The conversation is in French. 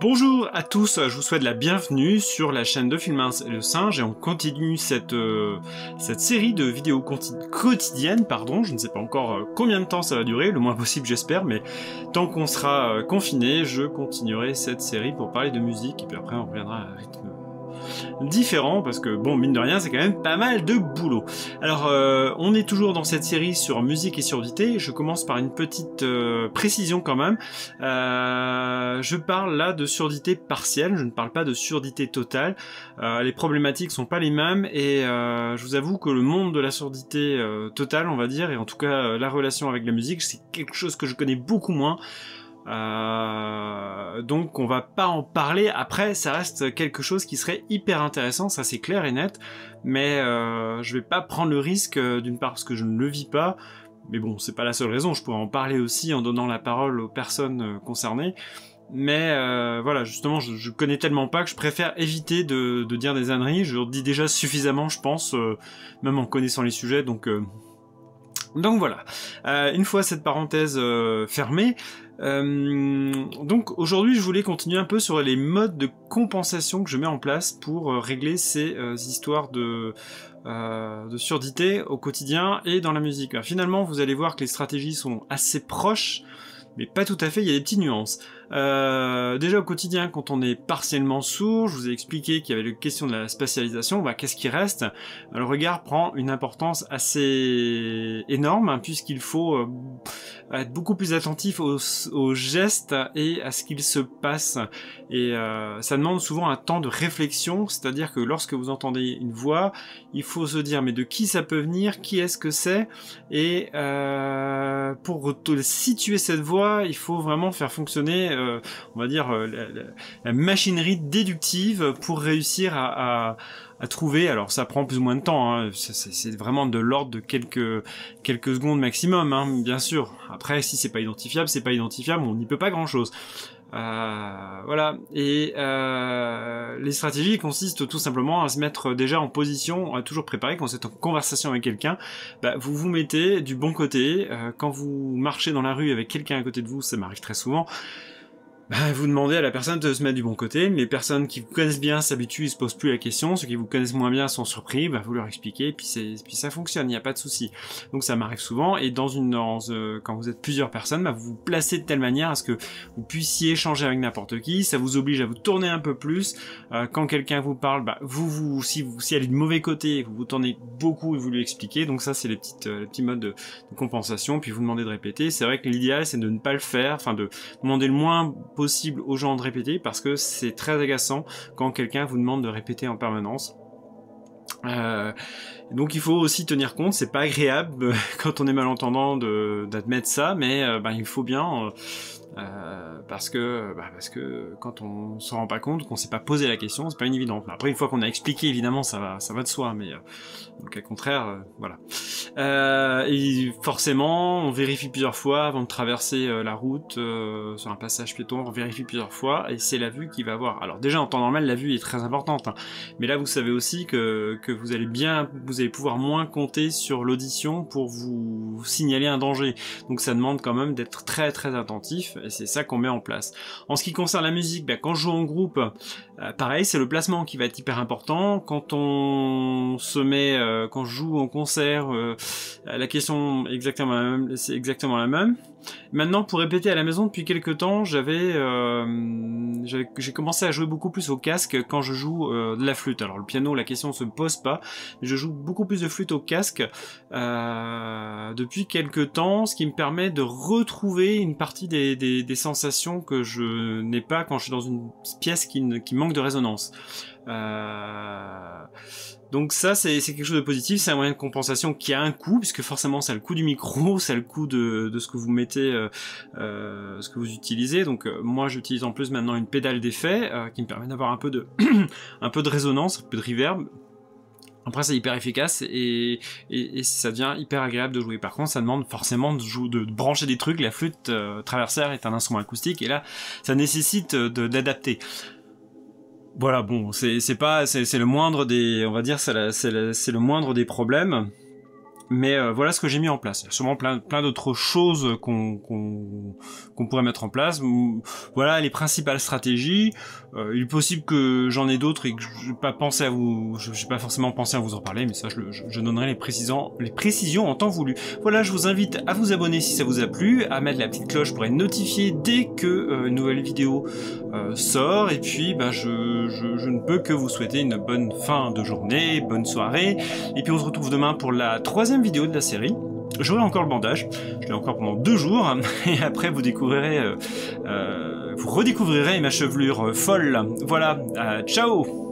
Bonjour à tous, je vous souhaite la bienvenue sur la chaîne de Filmince et le Singe et on continue cette série de vidéos quotidiennes, je ne sais pas encore combien de temps ça va durer, le moins possible j'espère, mais tant qu'on sera confiné, je continuerai cette série pour parler de musique et puis après on reviendra à un rythme différent parce que bon, mine de rien, c'est quand même pas mal de boulot. Alors on est toujours dans cette série sur musique et surdité. Je commence par une petite précision quand même. Je parle là de surdité partielle, je ne parle pas de surdité totale. Les problématiques sont pas les mêmes et je vous avoue que le monde de la surdité totale, on va dire, et en tout cas la relation avec la musique, c'est quelque chose que je connais beaucoup moins. Donc on va pas en parler. Après ça reste quelque chose qui serait hyper intéressant, ça c'est clair et net, mais je vais pas prendre le risque d'une part parce que je ne le vis pas, mais bon c'est pas la seule raison, je pourrais en parler aussi en donnant la parole aux personnes concernées, mais voilà, justement je connais tellement pas que je préfère éviter de dire des âneries. Je dis déjà suffisamment je pense, même en connaissant les sujets, donc voilà, une fois cette parenthèse fermée, donc aujourd'hui je voulais continuer un peu sur les modes de compensation que je mets en place pour régler ces histoires de surdité au quotidien et dans la musique. Alors, finalement vous allez voir que les stratégies sont assez proches, mais pas tout à fait, il y a des petites nuances. Déjà au quotidien, quand on est partiellement sourd, je vous ai expliqué qu'il y avait la question de la spatialisation, qu'est-ce qui reste? Le regard prend une importance assez énorme, hein, puisqu'il faut être beaucoup plus attentif aux gestes et à ce qu'il se passe. Et ça demande souvent un temps de réflexion, c'est-à-dire que lorsque vous entendez une voix, il faut se dire mais de qui ça peut venir, qui est-ce que c'est? Et pour situer cette voix, il faut vraiment faire fonctionner on va dire la machinerie déductive pour réussir à trouver. Alors ça prend plus ou moins de temps, hein. C'est vraiment de l'ordre de quelques secondes maximum, hein, bien sûr. Après si c'est pas identifiable, on n'y peut pas grand chose. Voilà, et les stratégies consistent tout simplement à se mettre déjà en position, à toujours préparer quand vous êtes en conversation avec quelqu'un, vous vous mettez du bon côté. Quand vous marchez dans la rue avec quelqu'un à côté de vous, ça m'arrive très souvent, vous demandez à la personne de se mettre du bon côté. Les personnes qui vous connaissent bien s'habituent, ils se posent plus la question. Ceux qui vous connaissent moins bien sont surpris, vous leur expliquez, puis ça fonctionne, il n'y a pas de souci. Donc ça m'arrive souvent, et quand vous êtes plusieurs personnes, vous vous placez de telle manière à ce que vous puissiez échanger avec n'importe qui. Ça vous oblige à vous tourner un peu plus. Quand quelqu'un vous parle, si elle est du mauvais côté, vous vous tournez beaucoup et vous lui expliquez. Donc ça c'est les petits modes de compensation. Puis vous demandez de répéter. C'est vrai que l'idéal c'est de ne pas le faire, enfin de demander le moins possible aux gens de répéter, parce que c'est très agaçant quand quelqu'un vous demande de répéter en permanence. Donc il faut aussi tenir compte, c'est pas agréable quand on est malentendant d'admettre ça, mais il faut bien parce que quand on s'en rend pas compte, qu'on s'est pas posé la question, c'est pas une évidence. Après une fois qu'on a expliqué, évidemment ça va de soi, mais donc au contraire, voilà. Et forcément, on vérifie plusieurs fois avant de traverser la route sur un passage piéton, on vérifie plusieurs fois et c'est la vue qui va avoir. Alors déjà en temps normal, la vue est très importante, hein, mais là vous savez aussi que vous allez pouvoir moins compter sur l'audition pour vous signaler un danger. Donc ça demande quand même d'être très très attentif. Et c'est ça qu'on met en place. En ce qui concerne la musique, quand je joue en groupe, pareil, c'est le placement qui va être hyper important. Quand on se met, quand je joue en concert, la question est exactement la même. Maintenant, pour répéter à la maison depuis quelques temps, j'ai commencé à jouer beaucoup plus au casque quand je joue de la flûte. Alors le piano, la question se pose pas, mais je joue beaucoup plus de flûte au casque depuis quelques temps, ce qui me permet de retrouver une partie des sensations que je n'ai pas quand je suis dans une pièce qui manque de résonance. Donc ça c'est quelque chose de positif, c'est un moyen de compensation qui a un coût, puisque forcément c'est le coût du micro, c'est le coût de ce que vous mettez, ce que vous utilisez. Donc moi j'utilise en plus maintenant une pédale d'effet qui me permet d'avoir un peu de un peu de résonance, un peu de reverb. Après c'est hyper efficace et ça devient hyper agréable de jouer. Par contre ça demande forcément de brancher des trucs. La flûte traversière est un instrument acoustique et là ça nécessite d'adapter. Voilà, bon, c'est le moindre des, on va dire, c'est le moindre des problèmes. Mais voilà ce que j'ai mis en place. Il y a sûrement plein d'autres choses qu'on pourrait mettre en place. Voilà les principales stratégies. Il est possible que j'en ai d'autres et que j'ai pas forcément pensé à vous en parler, mais ça je donnerai les précisions en temps voulu. Voilà, je vous invite à vous abonner si ça vous a plu, à mettre la petite cloche pour être notifié dès que une nouvelle vidéo sort. Et puis je ne peux que vous souhaiter une bonne fin de journée, bonne soirée. Et puis on se retrouve demain pour la 3e vidéo de la série. J'aurai encore le bandage, je l'ai encore pendant 2 jours, et après vous redécouvrirez ma chevelure folle. Voilà, ciao!